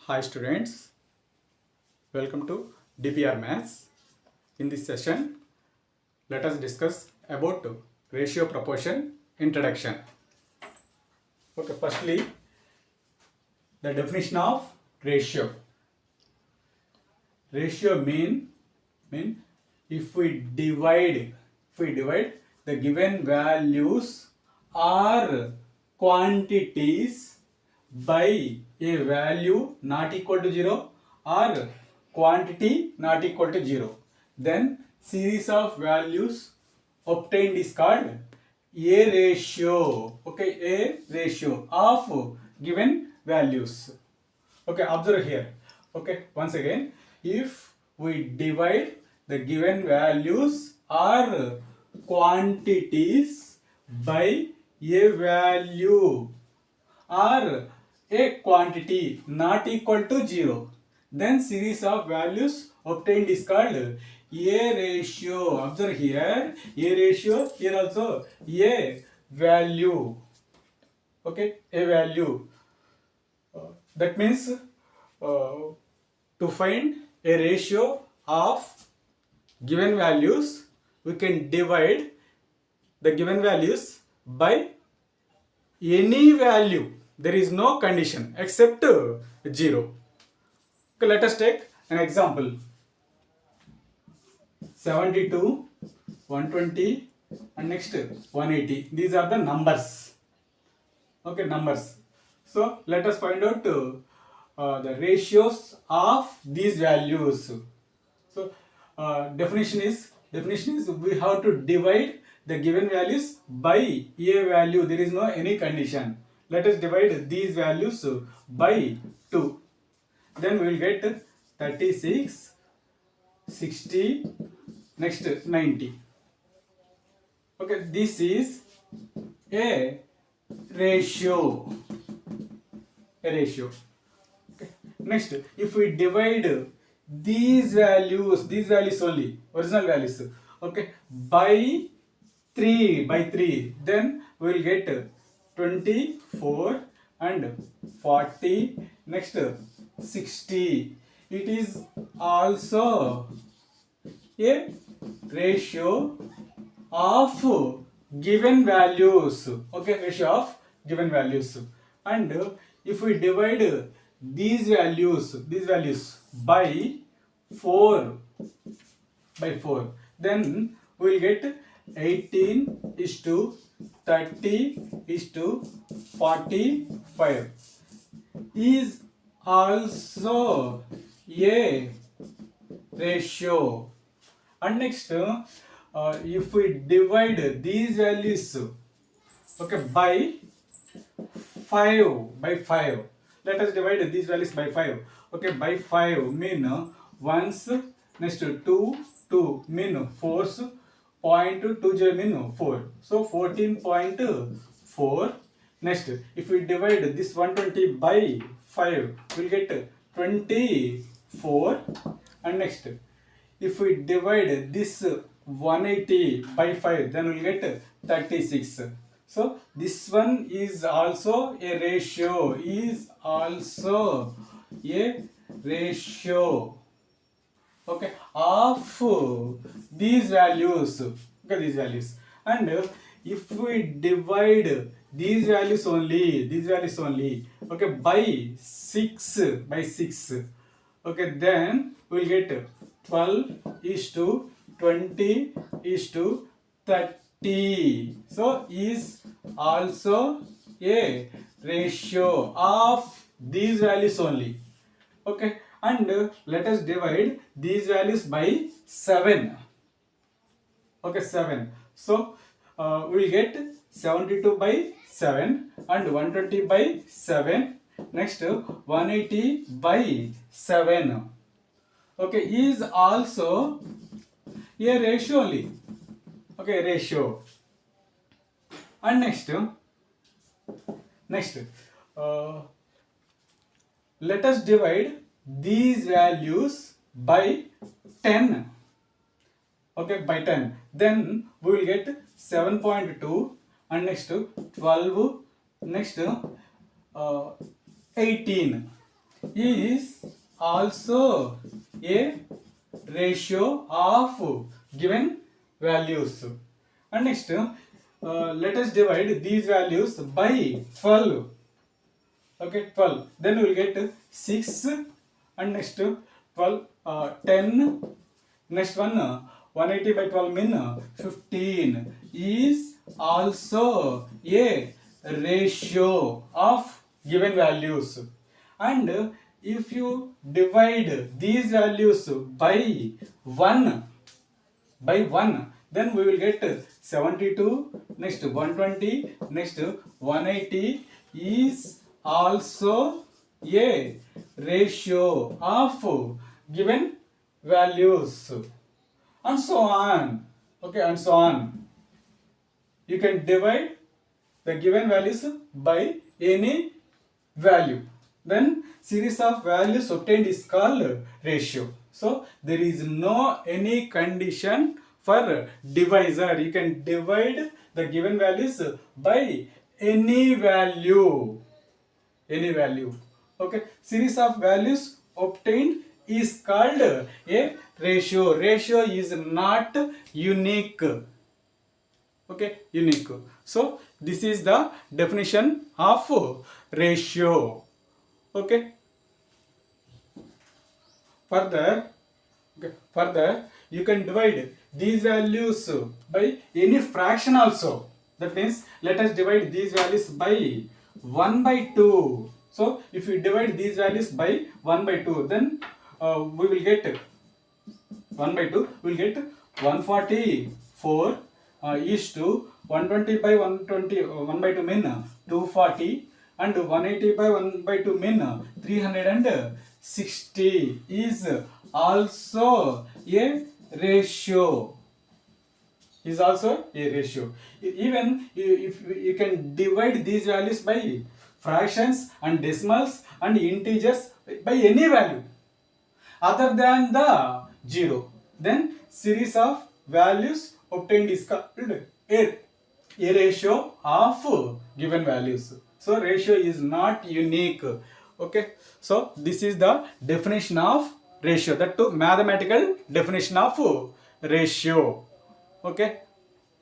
Hi students, welcome to DPR Maths. In this session, let us discuss about ratio proportion introduction. Okay, firstly, the definition of ratio. Ratio mean if we divide the given values or quantities by a value not equal to 0 or quantity not equal to 0, then series of values obtained is called a ratio. Okay, a ratio of given values. Okay, observe here. Okay, once again, if we divide the given values or quantities by a value or a quantity not equal to 0, then series of values obtained is called a ratio. Observe here, a ratio, here also a value. Okay, a value. That means to find a ratio of given values, we can divide the given values by any value. There is no condition except 0. Okay, let us take an example. 72, 120 and next 180. These are the numbers. Okay, numbers. So let us find out the ratios of these values. So definition is we have to divide the given values by a value. There is no any condition. Let us divide these values by 2. Then we will get 36, 60, next 90. Okay, this is a ratio. A ratio. Okay. Next, if we divide these values only, original values, okay, by 3, then we will get 24 and 40, next 60. It is also a ratio of given values. Okay, ratio of given values. And if we divide these values by 4, then we will get 18 is to 30 is to 45 is also a ratio. And next, if we divide these values, okay, by 5, let us divide these values by 5. Okay, by 5 mean ones, next 2 mean fours, 0.20 mean 4, so 14.4. Next, if we divide this 120 by 5, we'll get 24. And next, if we divide this 180 by 5, then we'll get 36. So this one is also a ratio, okay, of these values. Okay, these values. And if we divide these values only, okay, by 6, okay, then we'll get 12 is to 20 is to 30. So is also a ratio of these values only. Okay, and let us divide these values by 7. Okay, 7. So we will get 72 by 7 and 120 by 7. Next, 180 by 7. Okay, is also a ratio only. Okay, ratio. And next, uh, let us divide these values by 10. Okay, by 10. Then we will get 7.2 and next 12, next 18. is also a ratio of given values. And next, let us divide these values by 12. Okay, 12. Then we will get 6, and next 12, 10. Next one, 180 by 12 mean 15 is also a ratio of given values. And if you divide these values by 1, then we will get 72, next 120, next 180 is also a ratio of given values, and so on. Okay, and so on. You can divide the given values by any value. Then series of values obtained is called ratio. So there is no any condition for divisor. You can divide the given values by any value. Any value. Okay, series of values obtained is called a ratio. Ratio is not unique. Okay, unique. So this is the definition of ratio. Okay. Further, you can divide these values by any fraction also. That means let us divide these values by 1 by 2. So if we divide these values by 1 by 2, then we will get 1 by 2, we will get 144 is to 120 by 120, 1 by 2 mean 240, and 180 by 1 by 2 mean 360 is also a ratio. Is also a ratio. Even if you can divide these values by fractions and decimals and integers by any value other than the 0, then series of values obtained is called a ratio of given values. So ratio is not unique. Okay, so this is the definition of ratio, that to mathematical definition of ratio. Okay.